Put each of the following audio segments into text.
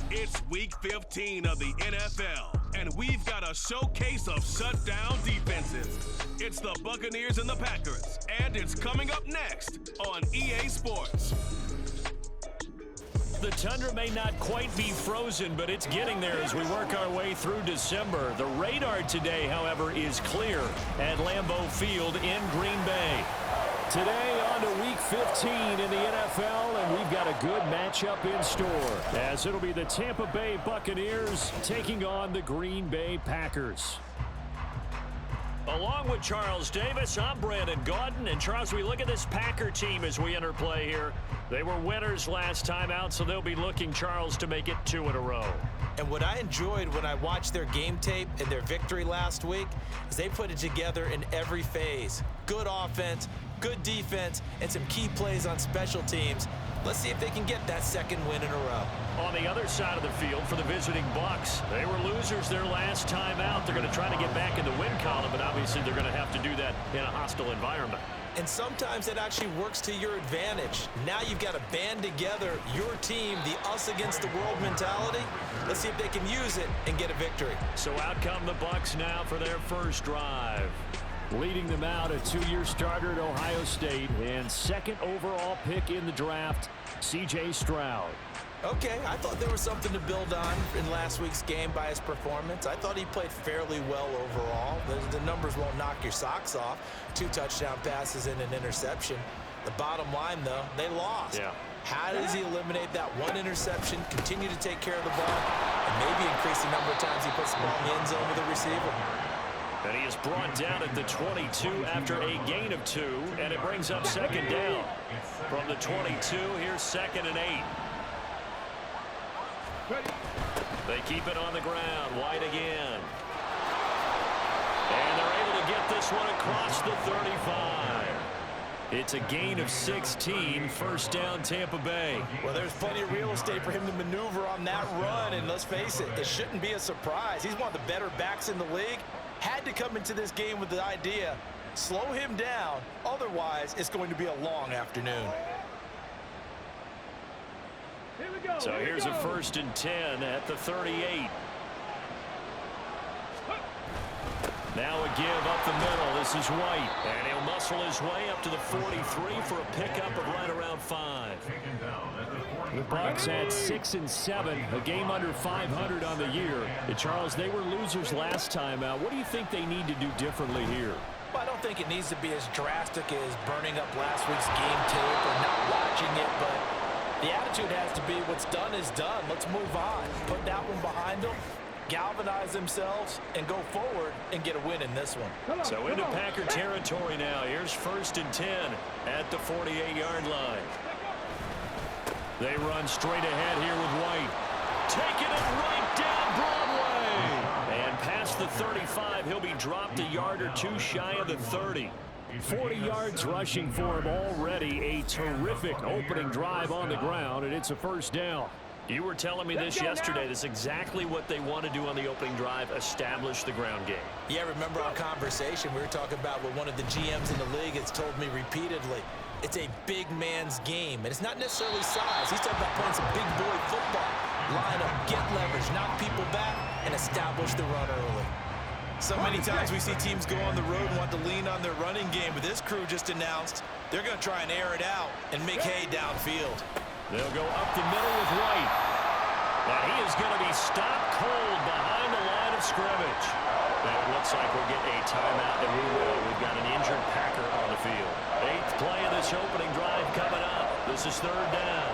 It's week 15 of the NFL, and we've got a showcase of shutdown defenses. It's the Buccaneers and the Packers, and it's coming up next on EA Sports. The tundra may not quite be frozen, but it's getting there as we work our way through December. The radar today, however, is clear at Lambeau Field in Green Bay. Today on to Week 15 in the NFL, and we've got a good matchup in store, as it'll be the Tampa Bay Buccaneers taking on the Green Bay Packers. Along with Charles Davis, I'm Brandon Gaudin. And Charles, we look at this Packer team as we enter play here. They were winners last time out, so they'll be looking, Charles, to make it 2 in a row. And what I enjoyed when I watched their game tape and their victory last week is they put it together in every phase. Good offense, good defense, and some key plays on special teams. Let's see if they can get that second win in a row. On the other side of the field for the visiting Bucs, they were losers their last time out. They're going to try to get back in the win column, but obviously they're going to have to do that in a hostile environment. And sometimes it actually works to your advantage. Now you've got to band together your team, the us against the world mentality. Let's see if they can use it and get a victory. So out come the Bucs now for their first drive. Leading them out, a 2-year starter at Ohio State and second overall pick in the draft, C.J. Stroud. Okay, I thought there was something to build on in last week's game by his performance. I thought he played fairly well overall. The numbers won't knock your socks off. 2 touchdown passes and an interception. The bottom line, though, they lost. Yeah. How does he eliminate that 1 interception, continue to take care of the ball, and maybe increase the number of times he puts the ball in the end zone with the receiver? And he is brought down at the 22 after a gain of 2, and it brings up second down. From the 22, here's 2nd and 8. They keep it on the ground. White again. And they're able to get this one across the 35. It's a gain of 16, first down Tampa Bay. Well, there's plenty of real estate for him to maneuver on that run, and let's face it, it shouldn't be a surprise. He's one of the better backs in the league. Had to come into this game with the idea, slow him down, otherwise it's going to be a long afternoon. So here's a 1st and 10 at the 38. Now a give up the middle. This is White, and he'll muscle his way up to the 43 for a pickup of right around 5. The Bucs had 6 and 7, a game under 500 on the year. And Charles, they were losers last time out. What do you think they need to do differently here? Well, I don't think it needs to be as drastic as burning up last week's game tape or not watching it, but the attitude has to be what's done is done. Let's move on. Put that one behind them, galvanize themselves, and go forward and get a win in this one. So into Packer territory now. Here's 1st and 10 at the 48-yard line. They run straight ahead here with White. Taking it right down Broadway. And past the 35, he'll be dropped a yard or 2 shy of the 30. 40 yards rushing for him already. A terrific opening drive on the ground, and it's a first down. You were telling me this yesterday. This is exactly what they want to do on the opening drive, establish the ground game. Yeah, remember our conversation? We were talking about what one of the GMs in the league has told me repeatedly. It's a big man's game, and it's not necessarily size. He's talking about playing some big boy football. Line up, get leverage, knock people back, and establish the run early. So many times we see teams go on the road and want to lean on their running game, but this crew just announced they're going to try and air it out and make hay downfield. They'll go up the middle with White. And he is going to be stopped cold behind the line of scrimmage. And it looks like we'll get a timeout, and we will. We've got an injured Packer on the field. 8th play of this opening drive coming up. This is 3rd down.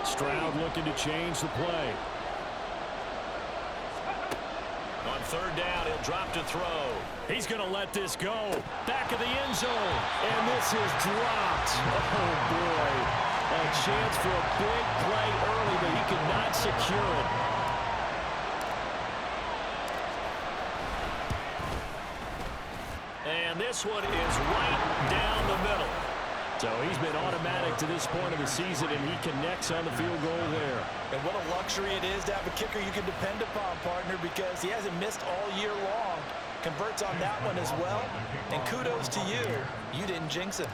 Stroud looking to change the play. On 3rd down, he'll drop to throw. He's going to let this go. Back of the end zone. And this is dropped. Oh, boy. A chance for a big play early, but he could not secure it. And this one is right down the middle. So he's been automatic to this point of the season, and he connects on the field goal there. And what a luxury it is to have a kicker you can depend upon, partner, because he hasn't missed all year long. converts on that one as well. And kudos to you. You didn't jinx it.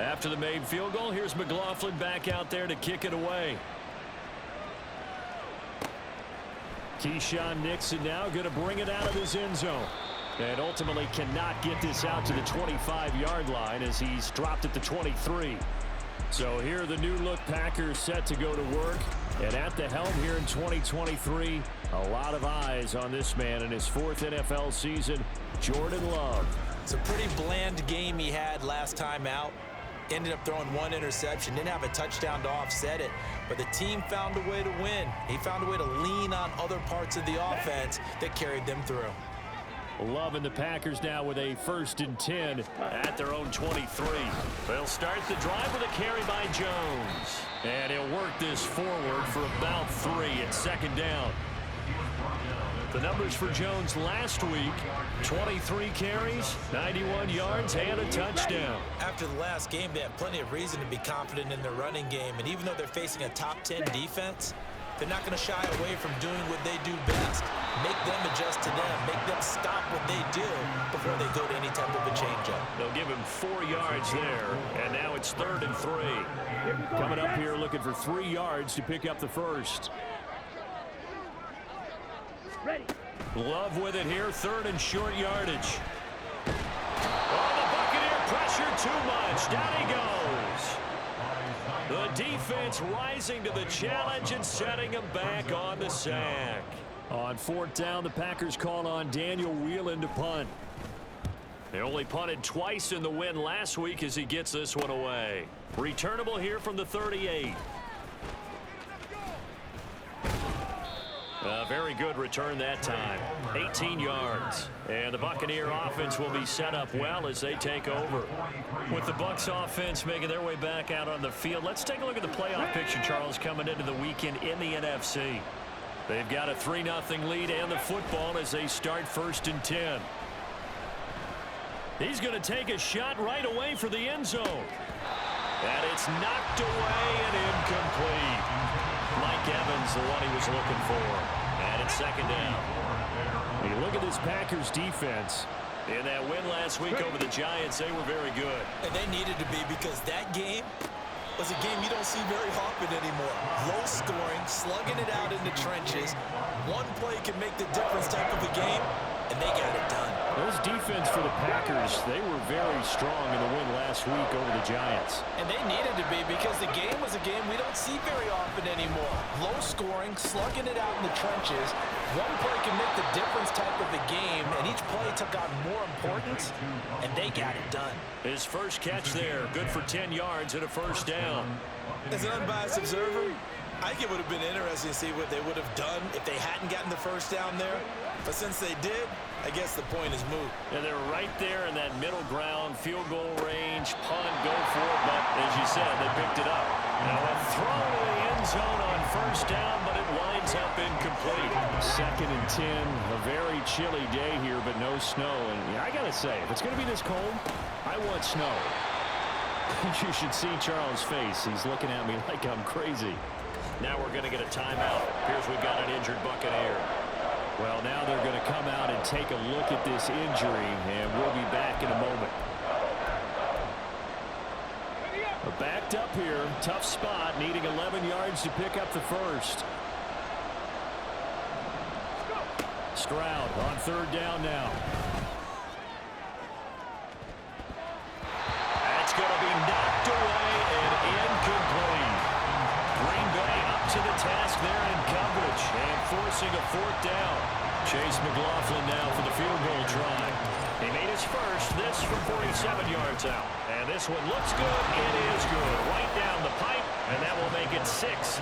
After the made field goal, here's McLaughlin back out there to kick it away. Keyshawn Nixon now going to bring it out of his end zone. And ultimately cannot get this out to the 25-yard line as he's dropped at the 23. So here the new look Packers set to go to work. And at the helm here in 2023, a lot of eyes on this man in his 4th NFL season, Jordan Love. It's a pretty bland game he had last time out. Ended up throwing 1 interception, didn't have a touchdown to offset it, but the team found a way to win. He found a way to lean on other parts of the offense that carried them through. Love and the Packers now with a 1st and 10 at their own 23. They'll start the drive with a carry by Jones. And he'll work this forward for about 3 at 2nd down. The numbers for Jones last week, 23 carries, 91 yards, and a touchdown. After the last game, they have plenty of reason to be confident in their running game. And even though they're facing a top 10 defense, they're not going to shy away from doing what they do best. Make them adjust to them. Make them stop what they do before they go to any type of a changeup. They'll give him 4 yards there, and now it's 3rd and 3. Coming up here looking for 3 yards to pick up the first. Ready. Love with it here, 3rd and short yardage. Oh, the Buccaneer pressure too much. Down he goes. The defense rising to the challenge and setting him back on the sack. On 4th down, the Packers call on Daniel Whelan to punt. They only punted twice in the win last week as he gets this one away. Returnable here from the 38. A very good return that time. 18 yards. And the Buccaneer offense will be set up well as they take over. With the Bucs offense making their way back out on the field, let's take a look at the playoff picture, Charles, coming into the weekend in the NFC. They've got a 3-0 lead and the football as they start 1st and 10. He's going to take a shot right away for the end zone. And it's knocked away and incomplete. Mike Evans, the one he was looking for. And it's 2nd down. You look at this Packers defense. In that win last week over the Giants, they were very good. And they needed to be, because that game was a game you don't see very often anymore. Low scoring, slugging it out in the trenches. One play can make the difference type of a game, and they got it done. Those defense for the Packers, they were very strong in the win last week over the Giants. And they needed to be, because the game was a game we don't see very often anymore. Low scoring, slugging it out in the trenches. One play can make the difference type of a game, and each play took on more importance, and they got it done. His first catch there, good for 10 yards and a 1st down. As an unbiased observer, I think it would have been interesting to see what they would have done if they hadn't gotten the 1st down there. But since they did, I guess the point is moot. And they're right there in that middle ground, field goal range, punt, go for it. But as you said, they picked it up. Now a throw to the end zone on 1st down, but it winds up incomplete. 2nd and 10, a very chilly day here, but no snow. And I got to say, if it's going to be this cold, I want snow. You should see Charles' face. He's looking at me like I'm crazy. Now we're going to get a timeout. Here's we've got an injured Buccaneer. Well, now they're going to come out and take a look at this injury, and we'll be back in a moment. We're backed up here. Tough spot, needing 11 yards to pick up the first. Stroud on 3rd down now. That's going to be knocked away and incomplete. Green Bay up to the task there in coverage and forcing a 4th down. Chase McLaughlin now for the field goal try. He made his first, this from 47 yards out. And this one looks good. It is good. Right down the pipe, and that will make it 6-0.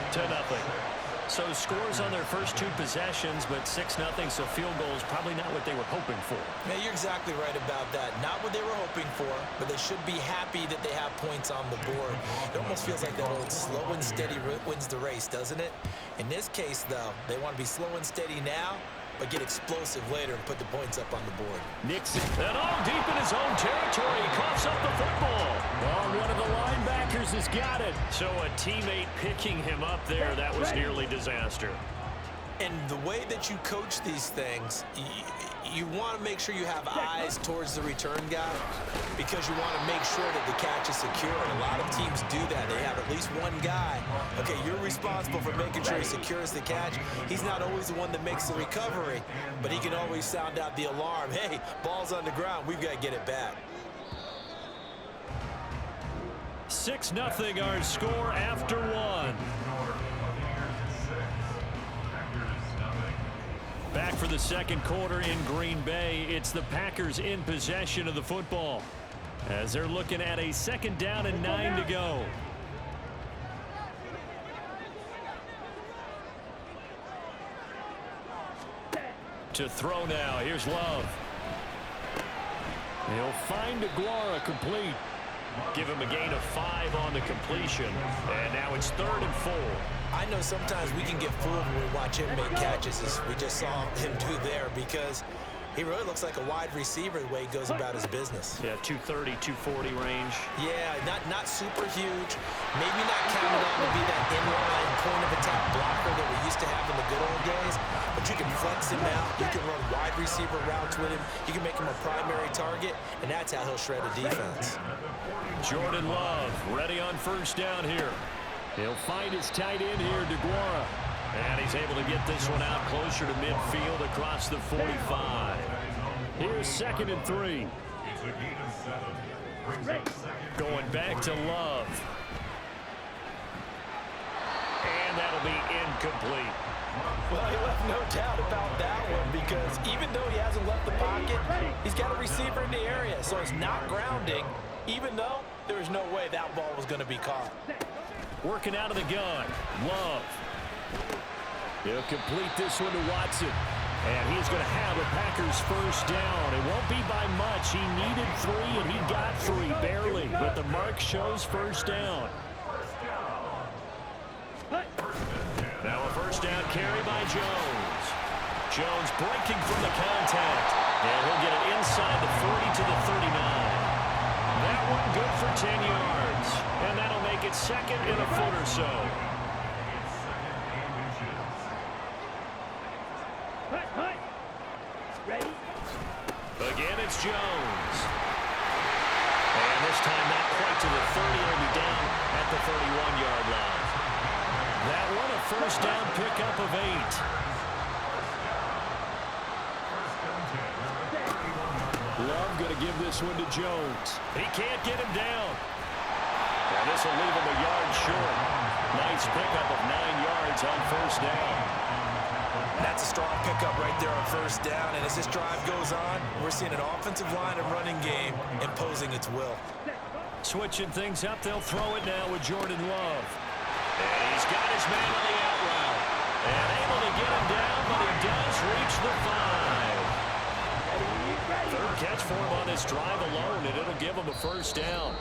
So scores on their first 2 possessions, but 6-0, so field goal is probably not what they were hoping for. Yeah, you're exactly right about that. Not what they were hoping for, but they should be happy that they have points on the board. It almost feels like that old slow and steady wins the race, doesn't it? In this case, though, they want to be slow and steady now, but get explosive later and put the points up on the board. Nixon, and all deep in his own territory, he coughs up the football. Oh, one of the linebackers has got it. So a teammate picking him up there, that was nearly disaster. And the way that you coach these things, you want to make sure you have eyes towards the return guy because you want to make sure that the catch is secure. And a lot of teams do that. They have at least one guy. Okay, you're responsible for making sure he secures the catch. He's not always the one that makes the recovery, but he can always sound out the alarm. Hey, ball's on the ground. We've got to get it back. 6-0 our score after one. Back for the second quarter in Green Bay. It's the Packers in possession of the football as they're looking at a 2nd down and 9 to go. To throw now. Here's Love. He'll find Aguara complete. Give him a gain of 5 on the completion. And now it's 3rd and 4. I know sometimes we can get fooled when we watch him make catches, as we just saw him do there, because he really looks like a wide receiver the way he goes about his business. Yeah, 230, 240 range. Yeah, not super huge. Maybe not counted on to be that inline point-of-attack blocker that we used to have in the good old days, but you can flex him out. You can run wide receiver routes with him. You can make him a primary target, and that's how he'll shred a defense. Jordan Love ready on 1st down here. He'll find his tight end here, DeGuara. And he's able to get this one out closer to midfield across the 45. Here's 2nd and 3. Going back to Love. And that'll be incomplete. Well, he left no doubt about that one, because even though he hasn't left the pocket, he's got a receiver in the area, so it's not grounding, even though there was no way that ball was going to be caught. Working out of the gun. Love. He'll complete this one to Watson. And he's going to have a Packers 1st down. It won't be by much. He needed 3, and he got 3, barely. But the mark shows 1st down. Now a 1st down carry by Jones. Jones breaking from the contact. And he'll get it inside the 40 to the 39. That one good for 10 yards. And that'll make it 2nd and a foot or so. Again, it's Jones. And this time not quite to the 30. It'll be down at the 31-yard line. That one a 1st down pickup of 8. Love going to give this one to Jones. He can't get him down. And this will leave him a yard short. Nice pickup of 9 yards on 1st down. That's a strong pickup right there on 1st down. And as this drive goes on, we're seeing an offensive line and running game imposing its will. Switching things up, they'll throw it now with Jordan Love. And he's got his man on the out route. And able to get him down, but he does reach the 5. 3rd catch for him on this drive alone, and it'll give him a 1st down.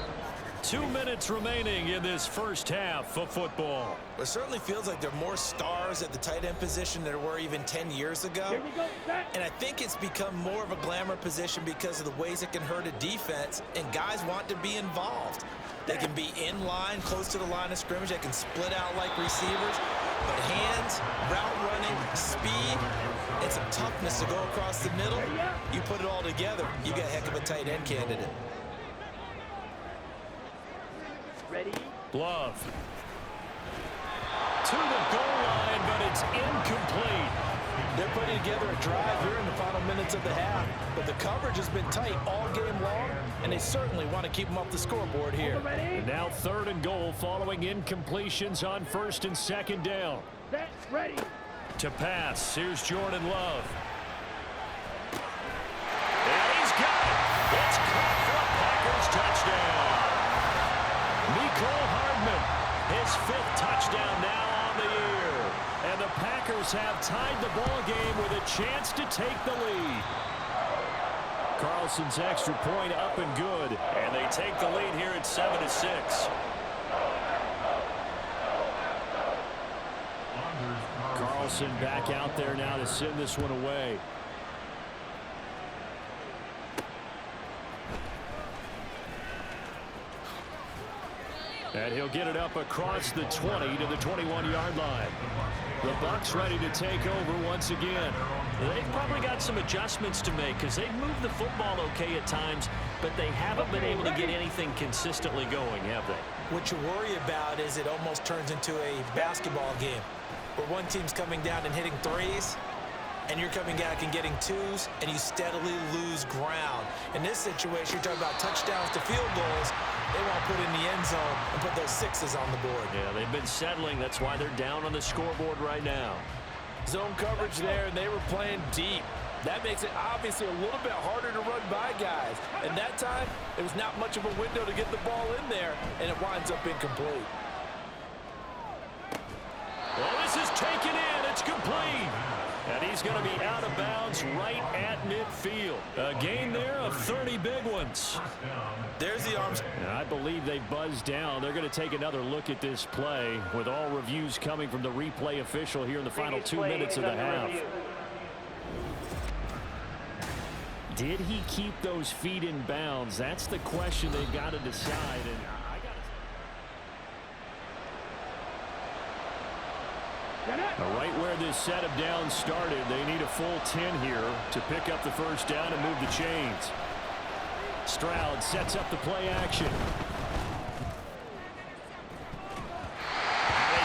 2 minutes remaining in this 1st half of football. It certainly feels like there are more stars at the tight end position than there were even 10 years ago. And I think it's become more of a glamour position because of the ways it can hurt a defense, and guys want to be involved. They can be in line, close to the line of scrimmage. They can split out like receivers. But hands, route running, speed, and some toughness to go across the middle, you put it all together, you got a heck of a tight end candidate. Ready? Love. To the goal line, but it's incomplete. They're putting together a drive here in the final minutes of the half, but the coverage has been tight all game long, and they certainly want to keep them off the scoreboard here. And now 3rd and goal following incompletions on 1st and 2nd down. That's ready. To pass, here's Jordan Love. And he's got it. It's caught for a Packers touchdown. Mecole Hardman, his 5th touchdown now on the year. And the Packers have tied the ball game with a chance to take the lead. Carlson's extra point up and good. And they take the lead here at 7-6. Carlson back out there now to send this one away. And he'll get it up across the 20 to the 21-yard line. The Bucs ready to take over once again. They've probably got some adjustments to make because they've moved the football okay at times, but they haven't been able to get anything consistently going, have they? What you worry about is it almost turns into a basketball game where one team's coming down and hitting threes, and you're coming back and getting twos, and you steadily lose ground. In this situation, you're talking about touchdowns to field goals. They want to put in the end zone and put those sixes on the board. Yeah, they've been settling. That's why they're down on the scoreboard right now. Zone coverage there, and they were playing deep. That makes it obviously a little bit harder to run by guys. And that time, it was not much of a window to get the ball in there, and it winds up incomplete. Well, this is taken in. It's complete. And he's going to be out of bounds right at midfield. A gain there of 30 big ones. There's the arms. And I believe they buzzed down. They're going to take another look at this play with all reviews coming from the replay official here in the final 2 minutes of the half. Did he keep those feet in bounds? That's the question they've got to decide. And right where this set of downs started, they need a full 10 here to pick up the first down and move the chains. Stroud sets up the play action. And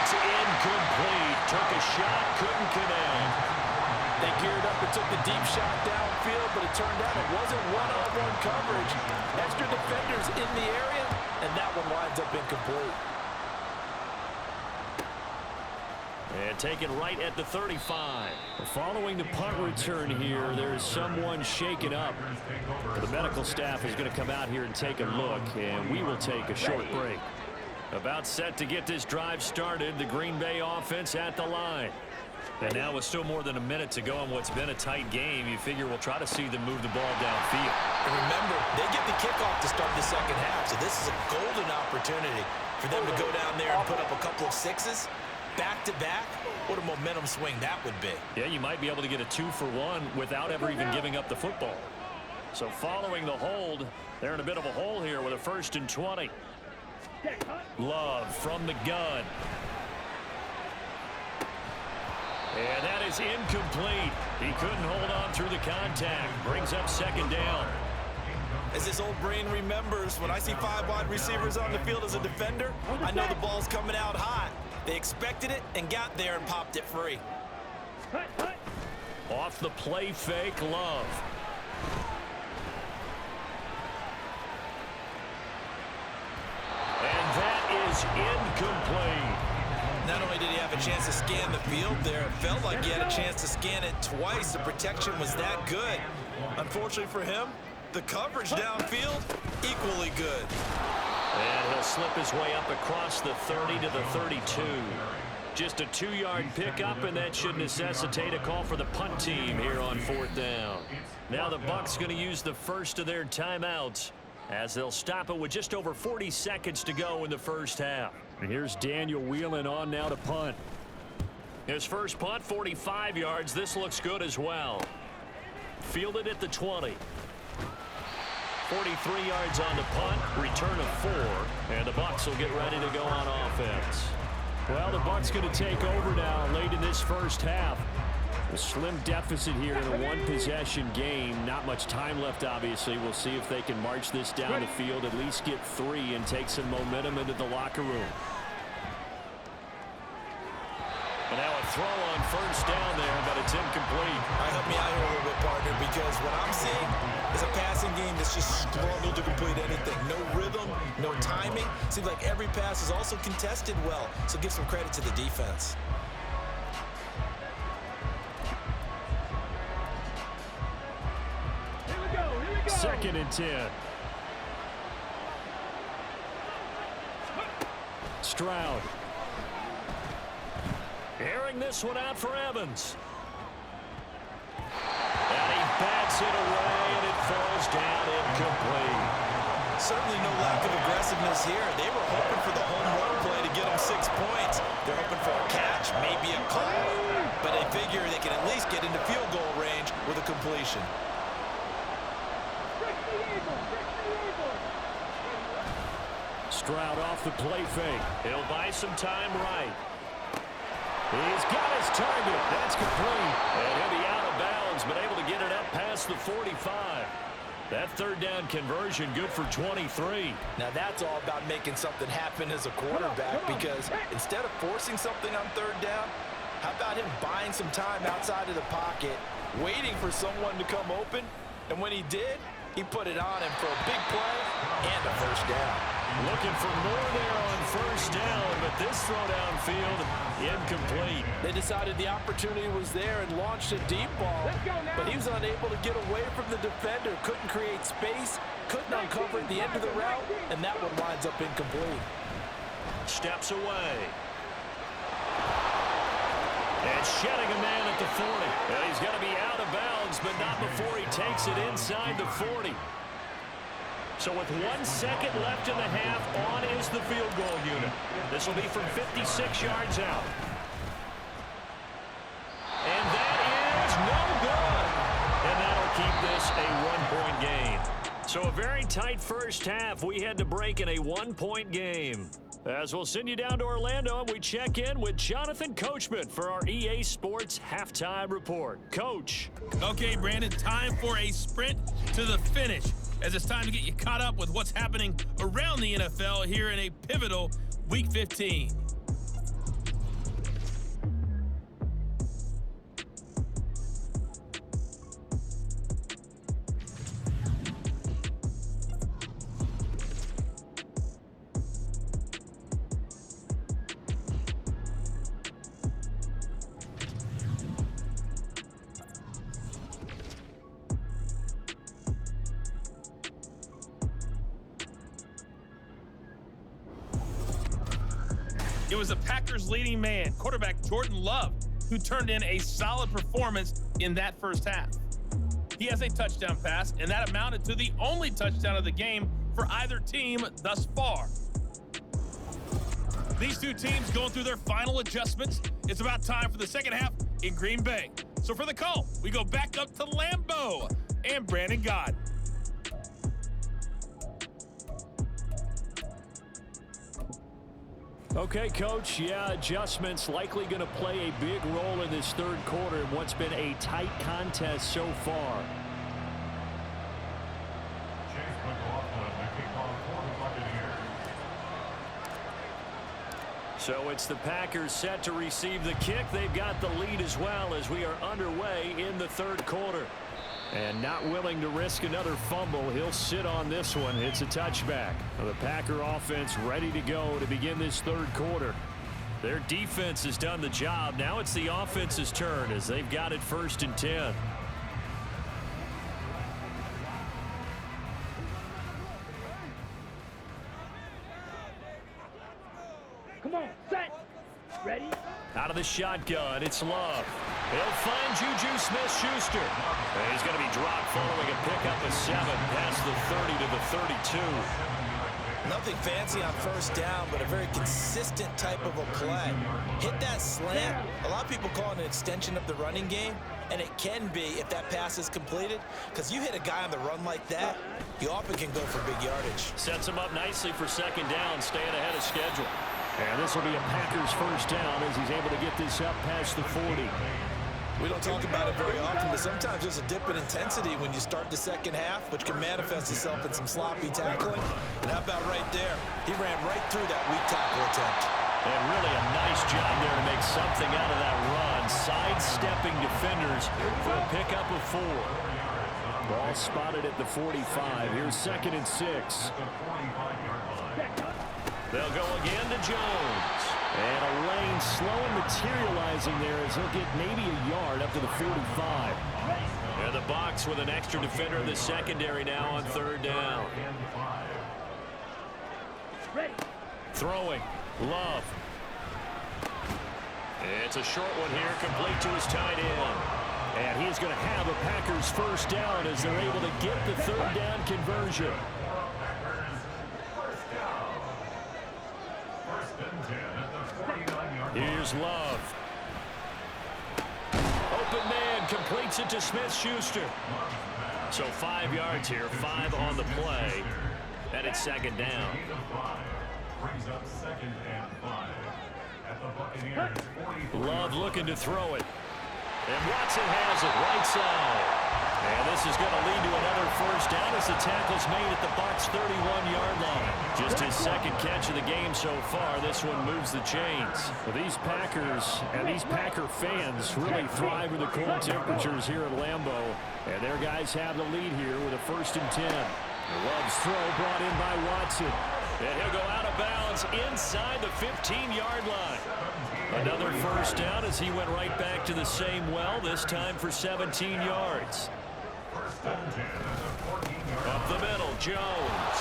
it's incomplete. Took a shot, couldn't connect. They geared up and took the deep shot downfield, but it turned out it wasn't one-on-one coverage. Extra defenders in the area, and that one winds up incomplete. And taken right at the 35. Following the punt return here, there is someone shaken up. The medical staff is going to come out here and take a look, and we will take a short break. About set to get this drive started, the Green Bay offense at the line. And now with still more than a minute to go in what's been a tight game, you figure we'll try to see them move the ball downfield. And remember, they get the kickoff to start the second half, so this is a golden opportunity for them to go down there and put up a couple of sixes. Back-to-back, what a momentum swing that would be. Yeah, you might be able to get a 2-for-1 without ever even giving up the football. So following the hold, they're in a bit of a hole here with a 1st and 20. Love from the gun. And that is incomplete. He couldn't hold on through the contact. Brings up 2nd down. As this old brain remembers, when I see 5 wide receivers on the field as a defender, I know the ball's coming out hot. They expected it and got there and popped it free. Off the play fake, Love. And that is incomplete. Not only did he have a chance to scan the field there, it felt like he had a chance to scan it twice. The protection was that good. Unfortunately for him, the coverage downfield, equally good. And he'll slip his way up across the 30 to the 32. Just a 2-yard pickup, and that should necessitate a call for the punt team here on 4th down. Now the Bucs going to use the first of their timeouts as they'll stop it with just over 40 seconds to go in the first half. And here's Daniel Whelan on now to punt. His first punt, 45 yards. This looks good as well. Fielded at the 20. 43 yards on the punt, return of 4, and the Bucs will get ready to go on offense. Well, the Bucs going to take over now late in this first half. A slim deficit here in a 1-possession game. Not much time left, obviously. We'll see if they can march this down the field, at least get 3, and take some momentum into the locker room. And now a throw on 1st down there, but it's incomplete. Help me out here a little bit, partner, because what I'm seeing is a passing game that's just struggled to complete anything. No rhythm, no timing. Seems like every pass is also contested well, so give some credit to the defense. Here we go. 2nd and 10. Stroud. Airing this one out for Evans. And he bats it away, and it falls down incomplete. Certainly no lack of aggressiveness here. They were hoping for the home run play to get them 6 points. They're hoping for a catch, maybe a call, but they figure they can at least get into field goal range with a completion. Stroud off the play fake. He'll buy some time right. He's got his target. That's complete. And he'll be out of bounds, but able to get it up past the 45. That third down conversion good for 23. Now that's all about making something happen as a quarterback, because instead of forcing something on third down, how about him buying some time outside of the pocket, waiting for someone to come open, and when he did, he put it on him for a big play and a first down. Looking for more there on first down, but this throw downfield incomplete. They decided the opportunity was there and launched a deep ball, but he was unable to get away from the defender, couldn't create space, couldn't uncover at the end of the route, and that one winds up incomplete. Steps away. And shedding a man at the 40. Well, he's going to be out of bounds, but not before he takes it inside the 40. So with 1 second left in the half, on is the field goal unit. This will be from 56 yards out. And that is no good. And that'll keep this a 1-point game. So a very tight first half. We had to break in a 1-point game. As we'll send you down to Orlando, and we check in with Jonathan Coachman for our EA Sports Halftime Report. Coach. Okay, Brandon, time for a sprint to the finish, as it's time to get you caught up with what's happening around the NFL here in a pivotal Week 15. It was the Packers' leading man, quarterback Jordan Love, who turned in a solid performance in that first half. He has a touchdown pass, and that amounted to the only touchdown of the game for either team thus far. These two teams going through their final adjustments. It's about time for the second half in Green Bay. So for the call, we go back up to Lambeau and Brandon Gott. Okay, Coach, adjustments likely going to play a big role in this third quarter in what's been a tight contest so far. So it's the Packers set to receive the kick. They've got the lead as well as we are underway in the third quarter. And not willing to risk another fumble, he'll sit on this one. It's a touchback. The Packer offense ready to go to begin this third quarter. Their defense has done the job. Now it's the offense's turn as they've got it 1st and 10. Come on, set. Ready? Out of the shotgun, it's Love. He'll find Juju Smith-Schuster. And he's going to be dropped following a pickup of 7 past the 30 to the 32. Nothing fancy on first down, but a very consistent type of a play. Hit that slant. A lot of people call it an extension of the running game, and it can be if that pass is completed, because you hit a guy on the run like that, you often can go for big yardage. Sets him up nicely for second down, staying ahead of schedule. And this will be a Packers first down as he's able to get this up past the 40. We don't talk about it very often, but sometimes there's a dip in intensity when you start the second half, which can manifest itself in some sloppy tackling. And how about right there? He ran right through that weak tackle attempt. And really a nice job there to make something out of that run. Sidestepping defenders for a pickup of 4. Ball spotted at the 45. Here's 2nd and 6. They'll go again to Jones. And a lane slow and materializing there as he'll get maybe a yard up to the 45. And the box with an extra defender in the secondary now on 3rd down. Throwing. Love. It's a short one here, complete to his tight end. And he's going to have a Packers first down as they're able to get the 3rd down conversion. Here's Love. Open man completes it to Smith-Schuster. So 5 yards here, 5 on the play. And it's 2nd down. Brings up 2nd and 5. At the Buccaneers 43. Love looking to throw it. And Watson has it right side. And this is going to lead to another first down as the tackle's made at the Bucs' 31-yard line. Just his second catch of the game so far. This one moves the chains. Well, these Packers and these Packer fans really thrive in the cold temperatures here at Lambeau. And their guys have the lead here with a 1st and 10. Love's throw brought in by Watson. And he'll go out of bounds inside the 15-yard line. Another first down as he went right back to the same well, this time for 17 yards. Up the middle, Jones.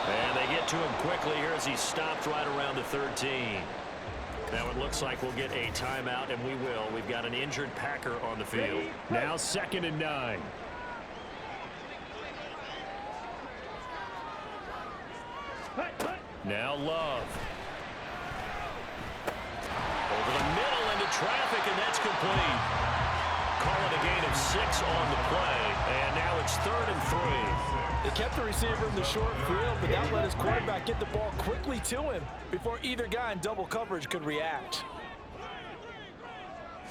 And they get to him quickly here as he stopped right around the 13. Now it looks like we'll get a timeout, and we will. We've got an injured Packer on the field. Now 2nd and 9. Now Love. Over the middle into traffic, and that's complete. Call it a gain of 6 on the play, and now it's 3rd and 3. They kept the receiver in the short field, but that let his quarterback get the ball quickly to him before either guy in double coverage could react.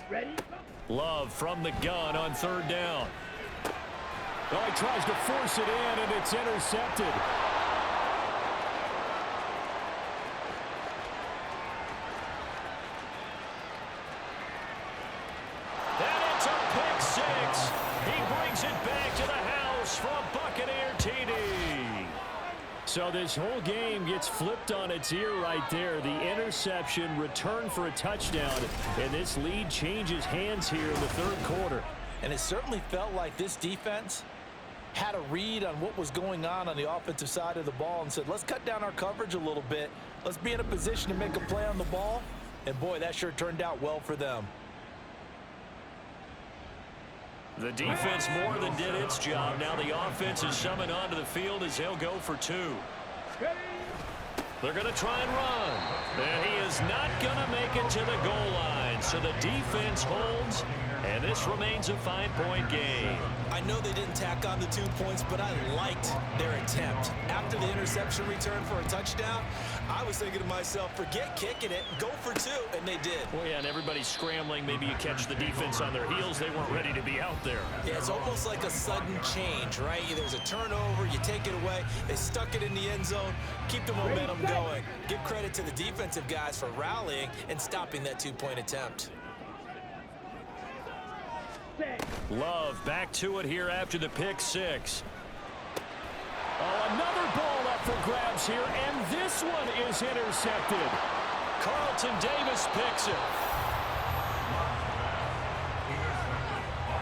Ready? Love from the gun on 3rd down. Oh, he tries to force it in, and it's intercepted. So this whole game gets flipped on its ear right there. The interception, return for a touchdown, and this lead changes hands here in the 3rd quarter. And it certainly felt like this defense had a read on what was going on the offensive side of the ball and said, let's cut down our coverage a little bit. Let's be in a position to make a play on the ball. And, boy, that sure turned out well for them. The defense more than did its job. Now the offense is summoned onto the field as they'll go for 2. They're going to try and run. And he is not going to make it to the goal line. So the defense holds, and this remains a 5-point game. I know they didn't tack on the 2 points, but I liked their attempt. After the interception return for a touchdown, I was thinking to myself, forget kicking it, go for 2, and they did. Well, yeah, and everybody's scrambling. Maybe you catch the defense on their heels. They weren't ready to be out there. Yeah, it's almost like a sudden change, right? There's a turnover, you take it away, they stuck it in the end zone, keep the momentum going. Give credit to the defensive guys for rallying and stopping that 2-point attempt. Love back to it here after the pick 6. Oh, another ball up for grabs here, and this one is intercepted. Carlton Davis picks it.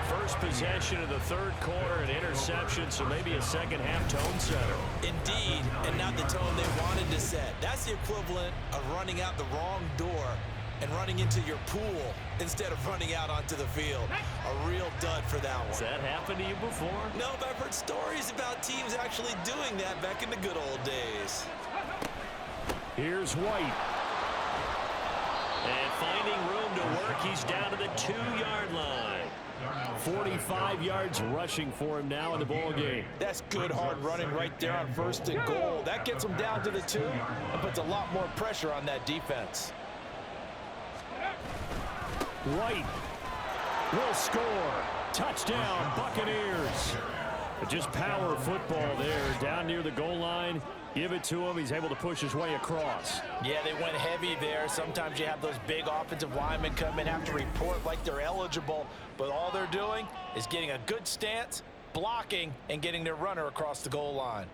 First possession of the 3rd quarter, an interception, so maybe a second-half tone setter. Indeed, and not the tone they wanted to set. That's the equivalent of running out the wrong door and running into your pool instead of running out onto the field. A real dud for that one. Has that happened to you before? No, but I've heard stories about teams actually doing that back in the good old days. Here's White. And finding room to work, he's down to the 2-yard line. 45 yards rushing for him now in the ball game. That's good hard running right there on 1st and goal. That gets him down to the 2 and puts a lot more pressure on that defense. White will score. Touchdown, Buccaneers. Just power football there down near the goal line. Give it to him. He's able to push his way across. Yeah, they went heavy there. Sometimes you have those big offensive linemen come in, have to report like they're eligible, but all they're doing is getting a good stance, blocking, and getting their runner across the goal line.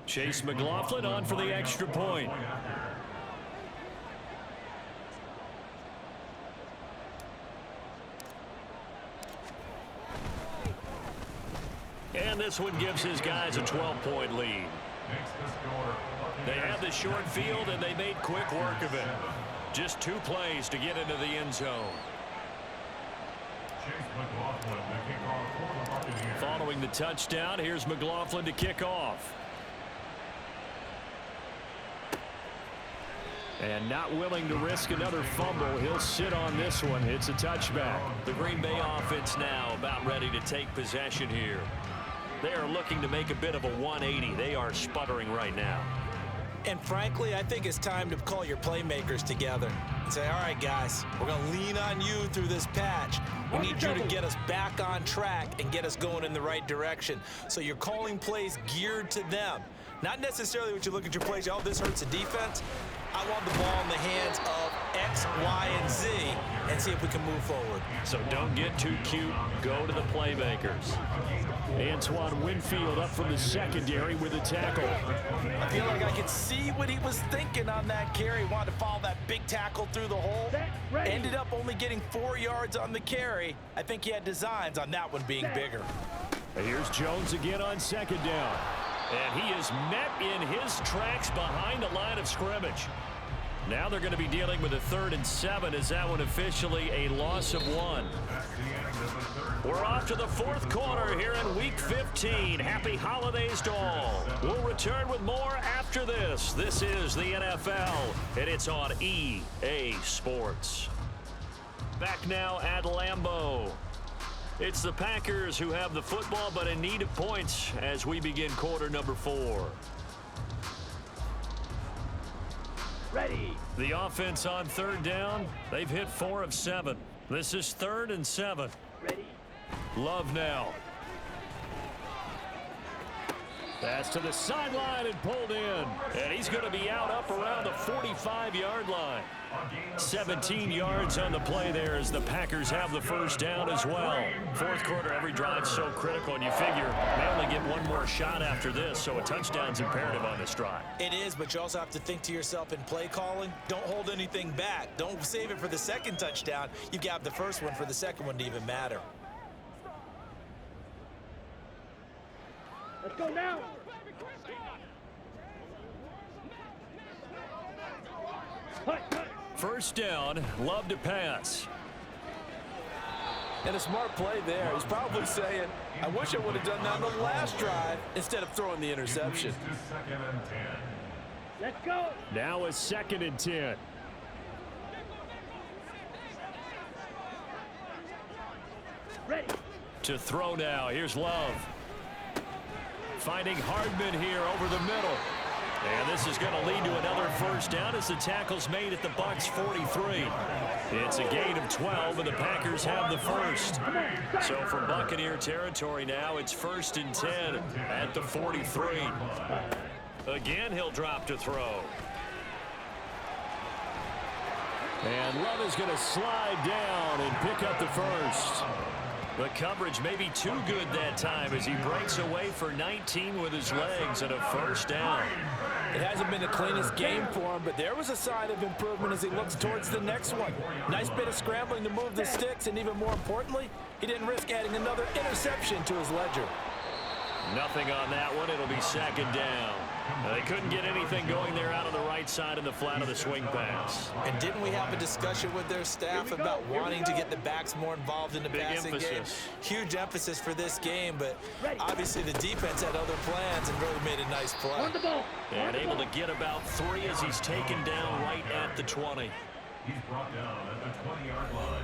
Chase McLaughlin on for the extra point. And this one gives his guys a 12-point lead. They had the short field, and they made quick work of it. Just 2 plays to get into the end zone. Following the touchdown, here's McLaughlin to kick off. And not willing to risk another fumble. He'll sit on this one. It's a touchback. The Green Bay offense now about ready to take possession here. They are looking to make a bit of a 180. They are sputtering right now. And frankly, I think it's time to call your playmakers together and say, all right, guys, we're going to lean on you through this patch. We need you to get us back on track and get us going in the right direction. So you're calling plays geared to them. Not necessarily what you look at your plays, oh, this hurts the defense. I want the ball in the hands of X, Y, and Z and see if we can move forward. So don't get too cute. Go to the playmakers. Antoine Winfield up from the secondary with a tackle. I feel like I could see what he was thinking on that carry. Wanted to follow that big tackle through the hole. Ended up only getting 4 yards on the carry. I think he had designs on that one being bigger. Here's Jones again on second down. And he is met in his tracks behind the line of scrimmage. Now they're going to be dealing with a 3rd and 7. Is that one officially a loss of 1? We're off to the 4th quarter here in Week 15. Happy holidays to all. We'll return with more after this. This is the NFL, and it's on EA Sports. Back now at Lambeau. It's the Packers who have the football, but in need of points as we begin quarter number 4. Ready. The offense on 3rd down. They've hit 4 of 7. This is 3rd and 7. Ready. Love now. Pass to the sideline and pulled in. And he's going to be out up around the 45-yard line. 17 yards on the play there as the Packers have the 1st down as well. 4th quarter, every drive so critical, and you figure they only get one more shot after this, so a touchdown's imperative on this drive. It is, but you also have to think to yourself in play calling, don't hold anything back. Don't save it for the 2nd touchdown. You've got the 1st one for the 2nd one to even matter. Let's go now. Hut. 1st down, Love to pass. And a smart play there. He's probably saying, I wish I would have done that on the last drive instead of throwing the interception. Let's go. Now a 2nd and 10. Ready. To throw now, here's Love. Finding Hardman here over the middle. And this is going to lead to another 1st down as the tackle's made at the Bucs 43. It's a gain of 12, and the Packers have the 1st. So from Buccaneer territory now, it's 1st and 10 at the 43. Again, he'll drop to throw. And Love is going to slide down and pick up the 1st. The coverage may be too good that time as he breaks away for 19 with his legs and a 1st down. It hasn't been the cleanest game for him, but there was a sign of improvement as he looks towards the next one. Nice bit of scrambling to move the sticks, and even more importantly, he didn't risk adding another interception to his ledger. Nothing on that one. It'll be 2nd down. They couldn't get anything going there out on the right side in the flat of the swing pass. And didn't we have a discussion with their staff about wanting to get the backs more involved in the passing game? Huge emphasis for this game, but obviously the defense had other plans and really made a nice play. On the ball. And able to get about 3 as he's taken down right at the 20. He's brought down at the 20-yard line.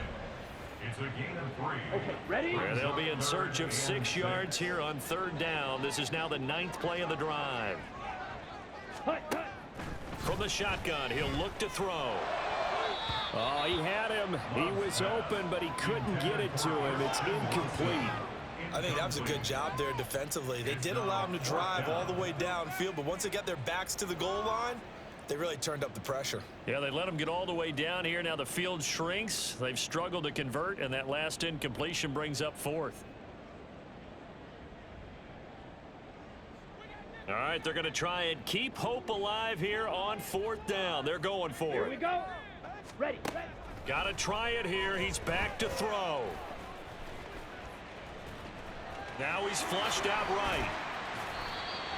It's a gain of 3. Okay, ready? Where they'll be in search of 6 yards here on 3rd down. This is now the 9th play of the drive. Hut. From the shotgun, he'll look to throw. Oh, he had him. He was open, but he couldn't get it to him. It's incomplete. I think that was a good job there defensively. They did allow him to drive all the way downfield, but once they got their backs to the goal line, they really turned up the pressure. Yeah, they let him get all the way down here. Now the field shrinks. They've struggled to convert, and that last incompletion brings up 4th. All right, they're going to try and keep hope alive here on 4th down. They're going for Here it. we go. Ready. Got to try it here. He's back to throw. Now he's flushed out right.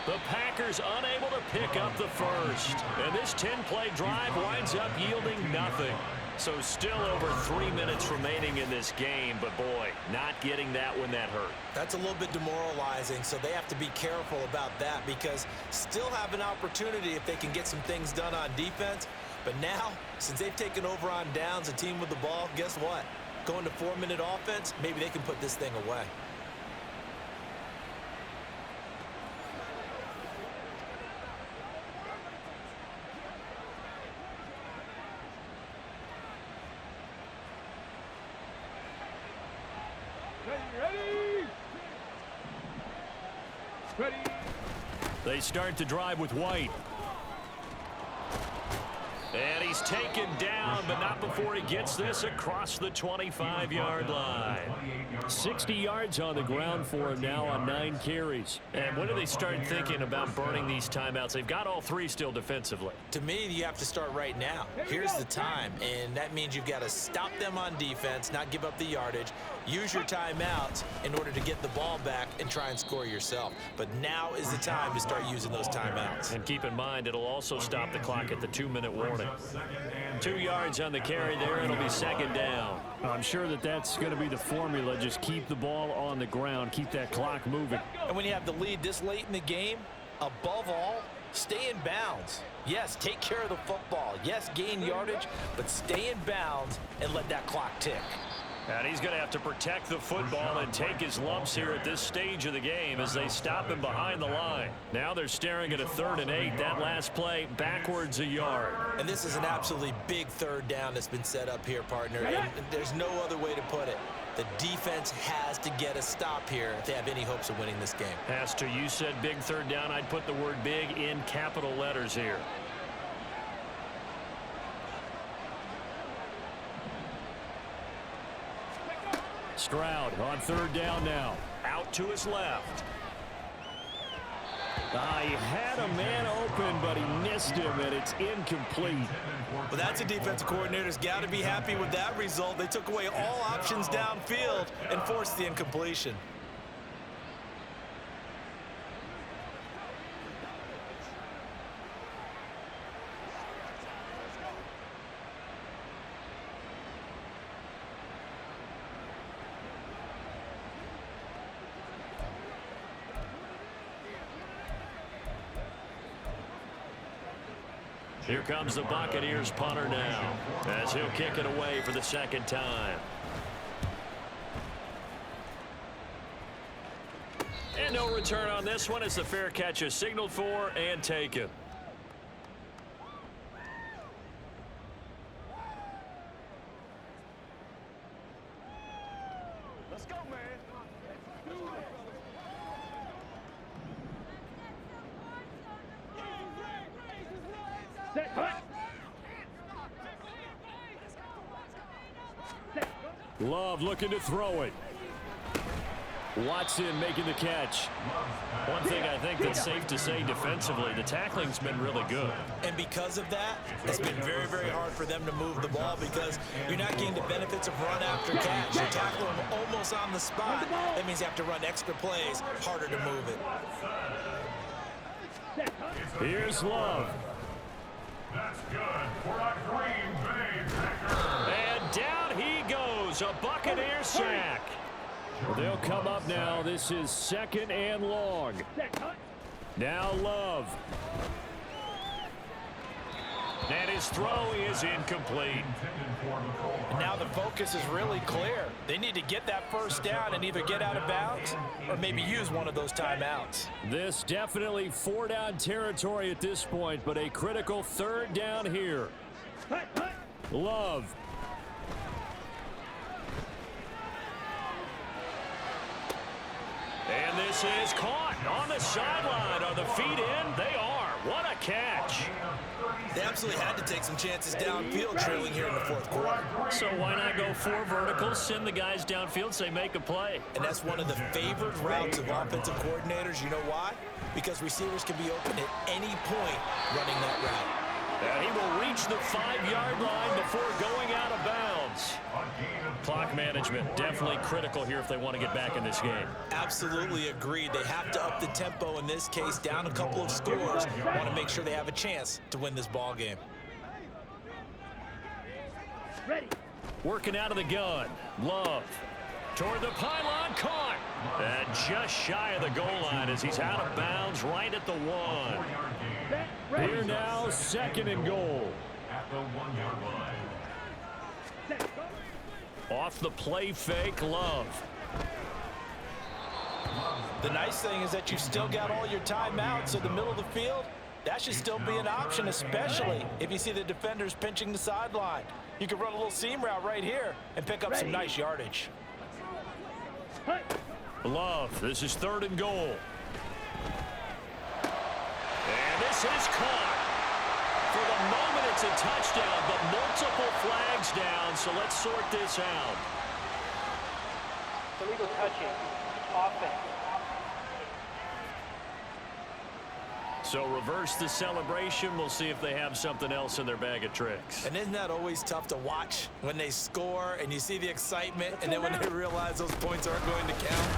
The Packers unable to pick up the 1st. And this 10-play drive winds up yielding nothing. So still over 3 minutes remaining in this game. But, boy, not getting that when that hurt. That's a little bit demoralizing, so they have to be careful about that because still have an opportunity if they can get some things done on defense. But now, since they've taken over on downs, a team with the ball, guess what? Going to 4-minute offense, maybe they can put this thing away. Ready. They start to drive with White. And he's taken down, but not before he gets this across the 25-yard line. 60 yards on the ground for him now on 9 carries. And when do they start thinking about burning these timeouts? They've got all 3 still defensively. To me, you have to start right now. Here's the time, and that means you've got to stop them on defense, not give up the yardage, use your timeouts in order to get the ball back and try and score yourself. But now is the time to start using those timeouts. And keep in mind, it'll also stop the clock at the 2-minute warning. 2 yards on the carry there. It'll be 2nd down. I'm sure that's going to be the formula. Just keep the ball on the ground. Keep that clock moving. And when you have the lead this late in the game, above all, stay in bounds. Yes, take care of the football. Yes, gain yardage, but stay in bounds and let that clock tick. And he's going to have to protect the football and take his lumps here at this stage of the game as they stop him behind the line. Now they're staring at a 3rd and 8. That last play backwards a yard. And this is an absolutely big 3rd down that's been set up here, partner. And there's no other way to put it. The defense has to get a stop here if they have any hopes of winning this game. Has to. You said big 3rd down. I'd put the word big in capital letters here. Stroud on 3rd down now. Out to his left. He had a man open, but he missed him, and it's incomplete. Well, that's a defensive coordinator's got to be happy with that result. They took away all options downfield and forced the incompletion. Here comes the Buccaneers punter now as he'll kick it away for the 2nd time. And no return on this one as the fair catch is signaled for and taken. Let's go, man. Set, hut. Love looking to throw it. Watson making the catch. One thing I think that's safe to say defensively, the tackling's been really good. And because of that, it's been very, very hard for them to move the ball because you're not getting the benefits of run after catch. You're tackling them almost on the spot. That means you have to run extra plays, harder to move it. Here's Love. That's good for a Green Bay Packers. And down he goes. A Buccaneer sack. Well, they'll come up now. This is 2nd and long. Now Love. And his throw is incomplete. And now the focus is really clear. They need to get that 1st down and either get out of bounds or maybe use one of those timeouts. This definitely 4-down territory at this point, but a critical 3rd down here. Love. And this is caught on the sideline. Are the feet in? They are. What a catch. They absolutely had to take some chances downfield trailing here in the 4th quarter. So why not go 4 verticals, send the guys downfield, say make a play. And that's one of the favored routes of offensive coordinators. You know why? Because receivers can be open at any point running that route. And he will reach the 5-yard line before going out of bounds. Clock management definitely critical here if they want to get back in this game. Absolutely agreed. They have to up the tempo in this case, down a couple of scores. Want to make sure they have a chance to win this ball game. Ready. Working out of the gun. Love. Toward the pylon, caught. And just shy of the goal line as he's out of bounds right at the 1. Here now, 2nd and goal. at the 1-yard line. Off the play fake, Love. The nice thing is that you've still got all your timeouts, so the middle of the field, that should still be an option, especially if you see the defenders pinching the sideline. You can run a little seam route right here and pick up some nice yardage. Love, this is 3rd and goal. And this is caught. For the moment, it's a touchdown, but multiple flags down, so let's sort this out. Illegal touching. Offense. So reverse the celebration. We'll see if they have something else in their bag of tricks. And isn't that always tough to watch when they score and you see the excitement and then when they realize those points aren't going to count?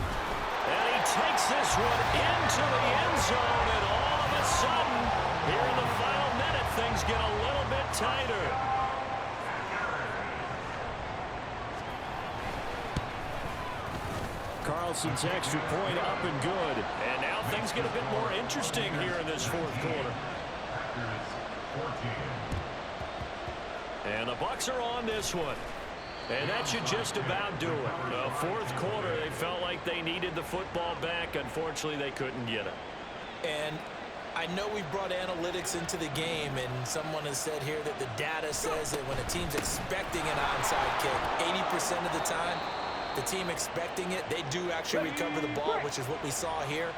And he takes this one into the end zone, and all of a sudden, here in the final minute, things get a little bit tighter. Carlson's extra point up and good. And now things get a bit more interesting here in this 4th quarter. And the Bucs are on this one. And that should just about do it. The 4th quarter, they felt like they needed the football back. Unfortunately, they couldn't get it. And I know we brought analytics into the game, and someone has said here that the data says that when a team's expecting an onside kick, 80% of the time, the team expecting it, they do actually recover the ball, which is what we saw here.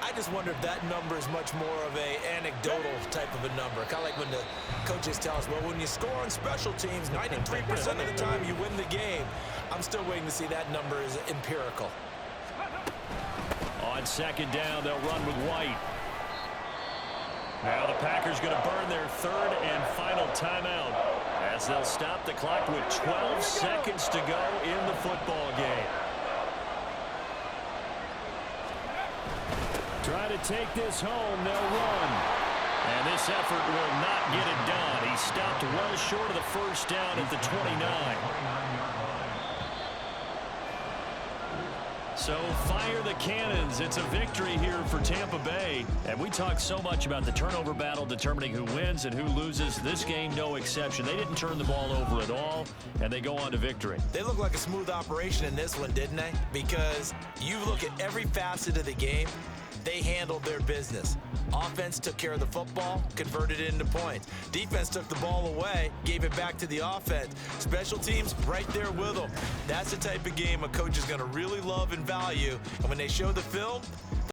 I just wonder if that number is much more of a anecdotal type of a number. Kind of like when the coaches tell us, well, when you score on special teams, 93% of the time you win the game. I'm still waiting to see that number is empirical. On 2nd down, they'll run with White. Now the Packers going to burn their 3rd and final timeout as they'll stop the clock with 12 seconds to go in the football game. Try to take this home, they'll run. And this effort will not get it done. He stopped well short of the 1st down at the 29. So fire the cannons. It's a victory here for Tampa Bay. And we talked so much about the turnover battle determining who wins and who loses. This game, no exception. They didn't turn the ball over at all, and they go on to victory. They look like a smooth operation in this one, didn't they? Because you look at every facet of the game, they handled their business. Offense took care of the football, converted it into points. Defense took the ball away, gave it back to the offense. Special teams right there with them. That's the type of game a coach is going to really love and value. And when they show the film,